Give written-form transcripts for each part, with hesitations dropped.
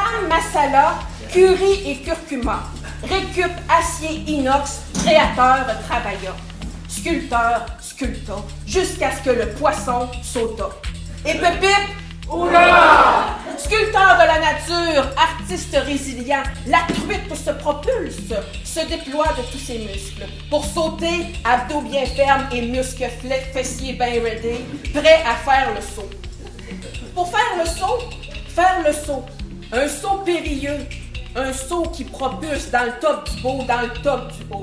garam masala, curry et curcuma. Récup, acier, inox, créateur, travailla. Sculpteur, sculpta, jusqu'à ce que le poisson sauta. Et Pépite, hurrah! Sculpteur de la nature, artiste résilient, la truite se propulse, se déploie de tous ses muscles. Pour sauter, abdos bien fermes et muscles fessiers bien ready, prêt à faire le saut. Pour faire le saut, un saut périlleux, un saut qui propulse dans le top du beau, dans le top du beau.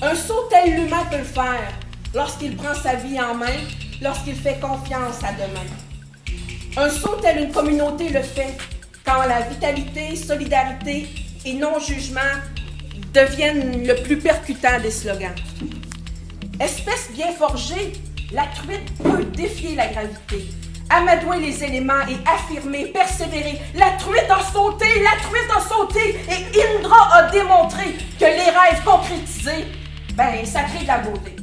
Un saut tel l'humain peut le faire, lorsqu'il prend sa vie en main, lorsqu'il fait confiance à demain. Un saut tel une communauté le fait, quand la vitalité, solidarité et non-jugement deviennent le plus percutant des slogans. Espèce bien forgée, la truite peut défier la gravité, amadouer les éléments et affirmer, persévérer. La truite a sauté, et Indra a démontré que les rêves concrétisés, ça crée de la beauté.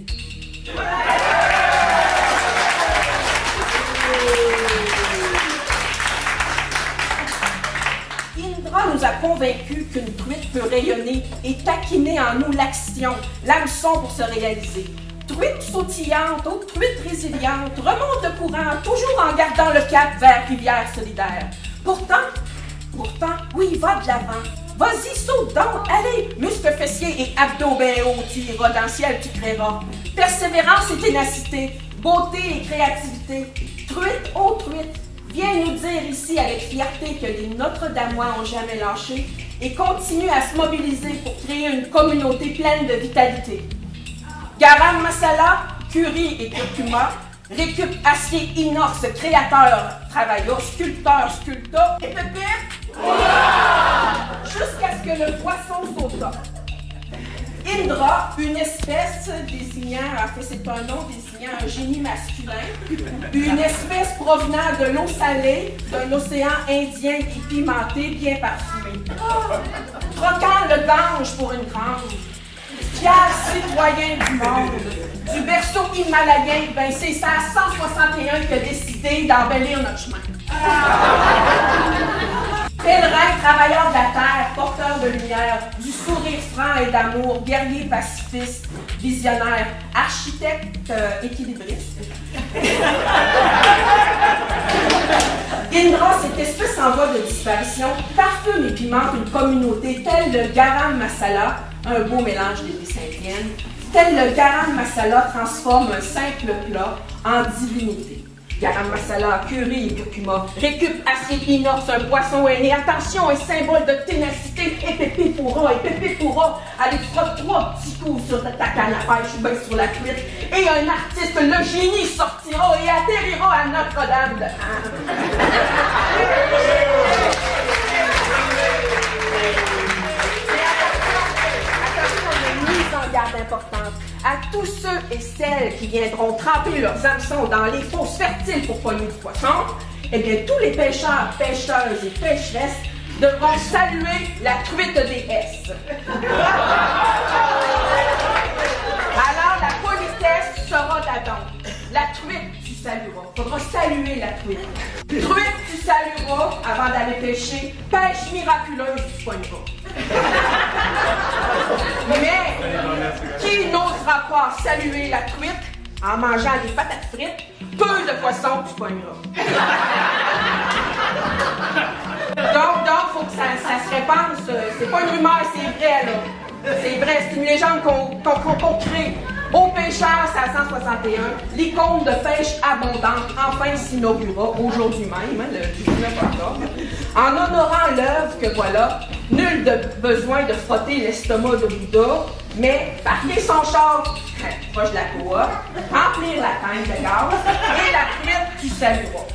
Indra nous a convaincus qu'une truite peut rayonner et taquiner en nous l'action, l'hameçon pour se réaliser. Truite sautillante, autre truite résiliente, remonte le courant, toujours en gardant le cap vers rivière solidaire. Pourtant, oui, va de l'avant. Vas-y, saute donc, allez, muscles fessiers et abdos bien hauts, tu iras dans le ciel, tu créeras. Persévérance et ténacité, beauté et créativité. Truite, oh truite, viens nous dire ici avec fierté que les Notre-Damois n'ont jamais lâché et continuent à se mobiliser pour créer une communauté pleine de vitalité. Garam masala, curry et curcuma, récup, acier, inox, créateur, travailla, sculpteur, sculpta, et Pépite, jusqu'à ce que le poisson sauta. Indra, une espèce désignant, c'est un nom désignant un génie masculin, une espèce provenant de l'eau salée, d'un océan Indien épimenté, bien parfumé. Troquant le Gange pour une grange, fier citoyen du monde, du berceau himalayen, c'est ça 161 qui a décidé d'embellir notre chemin. Pèlerin, travailleur de la terre, porteur de lumière, du sourire franc et d'amour, guerrier pacifiste, visionnaire, architecte équilibriste. Indra, cette espèce en voie de disparition, parfume et pimente une communauté telle le garam masala, un beau mélange d'épices indiennes, tel le garam masala transforme un simple plat en divinité. Garam masala, curry et curcuma, récup, acier, inox, un poisson aîné, attention, un symbole de ténacité, et pépé pourra, allez, frotte 3 petits coups sur ta canne à pêche ou bien sur la truite, et un artiste, le génie, sortira et atterrira à Notre-Dame de garde importante à tous ceux et celles qui viendront tremper leurs hameçons dans les fosses fertiles pour pogner du poisson, eh bien tous les pêcheurs, pêcheuses et pêcheresses devront saluer la truite déesse. Alors la politesse sera d'Adam. La truite, tu salueras. Faudra saluer la truite. Truite, tu salueras avant d'aller pêcher. Pêche miraculeuse, tu poigneras. Mais qui n'osera pas saluer la truite en mangeant des patates frites, peu de poissons tu pogneras. Donc, faut que ça se répande. C'est pas une rumeur, c'est vrai, là. C'est vrai, c'est une légende qu'on crée. Au pêcheur, c'est à 161. L'icône de pêche abondante enfin s'inaugura aujourd'hui même, le 19 octobre. En honorant l'œuvre que voilà, nul de besoin de frotter l'estomac de Bouddha, mais parquer son char proche de la coa, remplir la tank de gaz et la truite, tu salueras.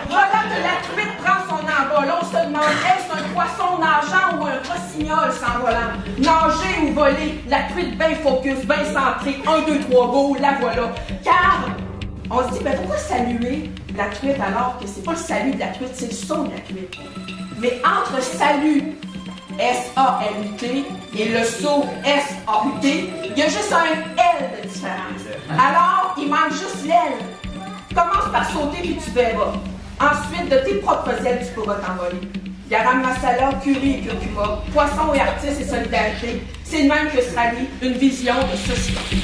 Voilà que la truite prend son envol. On se demande, est-ce un poisson nageant ou un rossignol s'envolant? Nager ou voler, la truite bien focus, bien centrée, 1, 2, 3, go, la voilà. Car on se dit, pourquoi saluer la truite alors que c'est pas le salut de la truite, c'est le saut de la truite? Mais entre salut, S-A-L-U-T, et le saut, S-A-U-T, il y a juste un L de différence. Alors, il manque juste l'aile. Comment par sauter puis tu verras. Ensuite, de tes propres ailes, tu pourras t'envoler. Garam masala, curry et curcuma, poisson et artistes et solidarité, c'est le même que se rallie une vision de société.